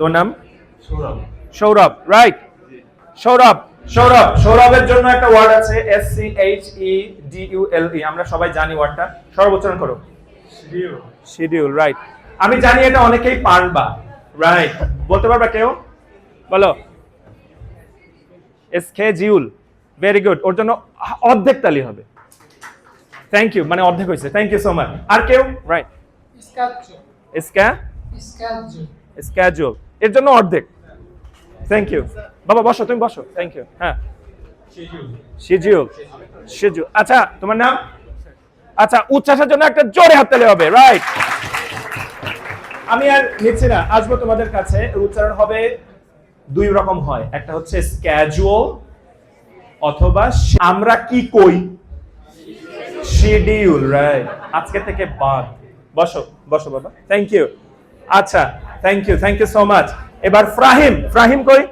তোমার নাম? সৌরভ। সৌরভ, রাইট। সৌরভের জন্য একটা ওয়ার্ড আছে, SCHEDULE। আমরা সবাই জানি ওয়ার্ডটা, সর্ব উচ্চারণ করো। Schedule, right. আমি জানি এটা অনেকেই পারবা, রাইট। বলতে পারবা কেউ? বলো। Schedule, very good. ওর জন্য অর্ধেক তালি হবে। থ্যাংক ইউ, মানে অর্ধেক হয়েছে। Thank you so much. আর কেউ? রাইট। স্কেজুল, এর জন্য অর্ধেক। থ্যাংক ইউ বাবা, বসো, তুমি বসো। Thank you. হ্যাঁ, শিডিউল। আচ্ছা, তোমার নাম? আচ্ছা, উচ্চারণের জন্য একটা জোরে হাততালি হবে, রাইট। আমি আর নিচ্ছি না, আসবো তোমাদের কাছে। উচ্চারণ হবে দুই রকম হয়, একটা হচ্ছে স্ক্যাজুয়াল অথবা আমরা কি কই, শিডিউল, রাইট। আজকে থেকে বাদ। বসো বসো বাবা, থ্যাংক ইউ। আচ্ছা, থ্যাংক ইউ সো মাচ। এবার ফাহিম কই?